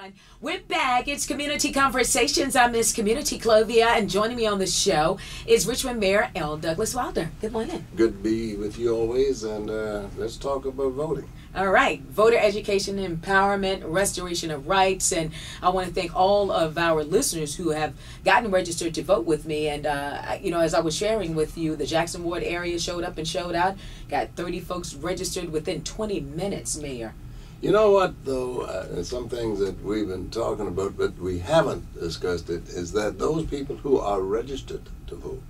everyone. We're back. It's Community Conversations. I'm Miss Community Clovia, and joining me on the show is Richmond Mayor L. Douglas Wilder. Good morning. Good to be with you always, and let's talk about voting. All right. Voter education, empowerment, restoration of rights, and I want to thank all of our listeners who have gotten registered to vote with me. And, as I was sharing with you, the Jackson Ward area showed up and showed out. Got 30 folks registered within 20 minutes, Mayor. You know what, though, some things that we've been talking about, but we haven't discussed it, is that those people who are registered to vote,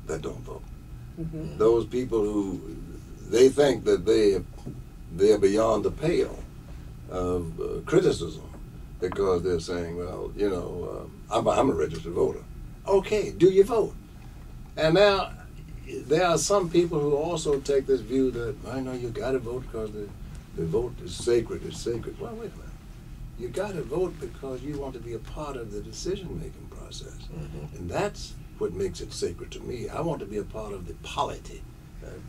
that don't vote. Mm-hmm. Those people who, they think that they're beyond the pale of criticism because they're saying, well, I'm a registered voter. Okay, do you vote? And now, there are some people who also take this view that, I know you got to vote because the vote is sacred. It's sacred. Well, wait a minute. You got to vote because you want to be a part of the decision-making process. Mm-hmm. And that's what makes it sacred to me. I want to be a part of the polity.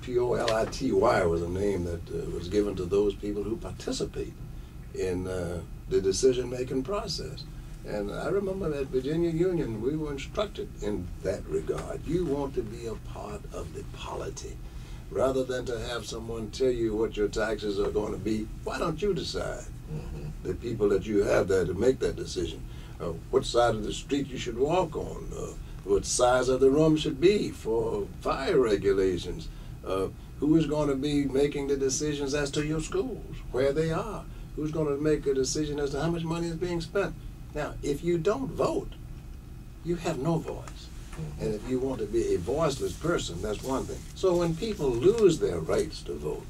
P-O-L-I-T-Y was a name that was given to those people who participate in the decision-making process. And I remember at Virginia Union, we were instructed in that regard. You want to be a part of the polity. Rather than to have someone tell you what your taxes are going to be, why don't you decide? Mm-hmm. The people that you have there to make that decision. What side of the street you should walk on, what size of the room should be for fire regulations, who is going to be making the decisions as to your schools, where they are, who's going to make a decision as to how much money is being spent. Now, if you don't vote, you have no voice. And if you want to be a voiceless person, that's one thing. So when people lose their rights to vote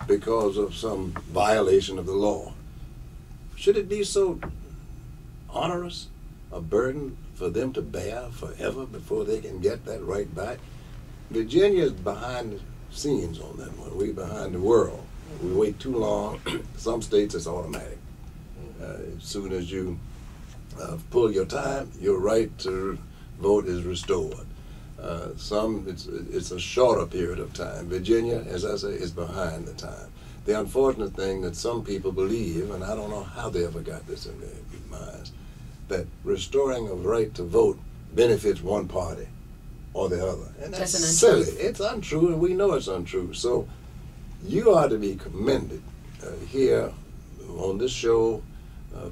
because of some violation of the law, should it be so onerous a burden for them to bear forever before they can get that right back? Virginia's behind the scenes on that one. We're behind the world. We wait too long. Some states it's automatic. As soon as you pull your time, your right to vote is restored. Some, it's a shorter period of time. Virginia, as I say, is behind the time. The unfortunate thing that some people believe, and I don't know how they ever got this in their minds, that restoring a right to vote benefits one party or the other. And that's silly. It's untrue, and we know it's untrue. So you are to be commended here on this show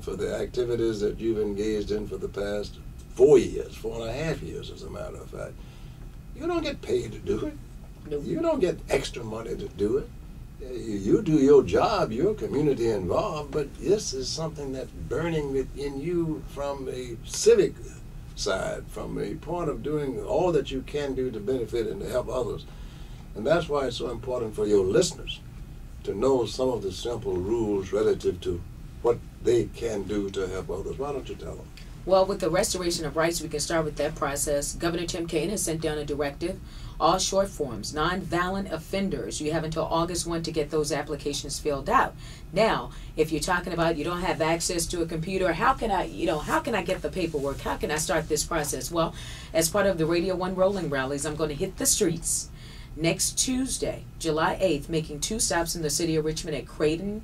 for the activities that you've engaged in for the past 4 years, 4.5 years, as a matter of fact. You don't get paid to do it. Nope. You don't get extra money to do it. You do your job, you're community involved, but this is something that's burning within you from a civic side, from a point of doing all that you can do to benefit and to help others. And that's why it's so important for your listeners to know some of the simple rules relative to what they can do to help others. Why don't you tell them? Well, with the restoration of rights, we can start with that process. Governor Tim Kaine has sent down a directive. All short forms, non-violent offenders, you have until August 1 to get those applications filled out. Now, if you're talking about you don't have access to a computer, how can I get the paperwork? How can I start this process? Well, as part of the Radio 1 rolling rallies, I'm going to hit the streets next Tuesday, July 8th, making 2 stops in the city of Richmond at Creighton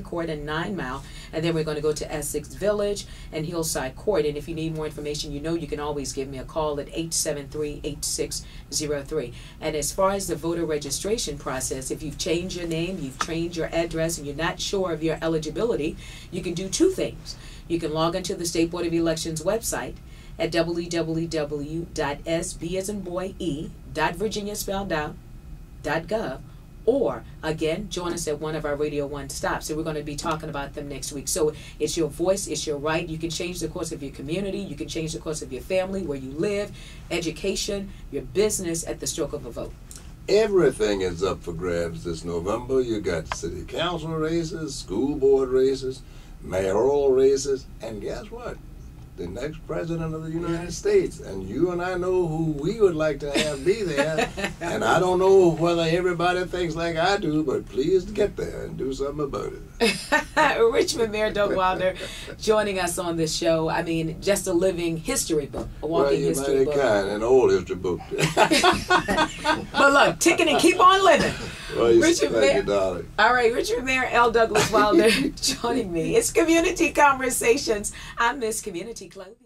Court and 9 Mile, and then we're going to go to Essex Village and Hillside Court. And if you need more information, you can always give me a call at 873-8603. And as far as the voter registration process, if you've changed your name, you've changed your address, and you're not sure of your eligibility, you can do 2 things. You can log into the State Board of Elections website at www.sb.virginia.gov, or again, join us at one of our Radio 1 stops, and we're going to be talking about them next week. So it's your voice, it's your right. You can change the course of your community, you can change the course of your family, where you live, education, your business at the stroke of a vote. Everything is up for grabs this November. You got city council races, school board races, mayoral races, and guess what? the next president of the United States, and you and I know who we would like to have be there, and I don't know whether everybody thinks like I do, but please get there and do something about it. Richmond Mayor Doug Wilder joining us on this show. I mean, just a living history book, a walking history book. Kind, an old history book. But look, ticking and keep on living. Well, Richard thank you, darling. All right, Richard Mayor L. Douglas Wilder joining me. It's Community Conversations. I'm Miss Community Clovia.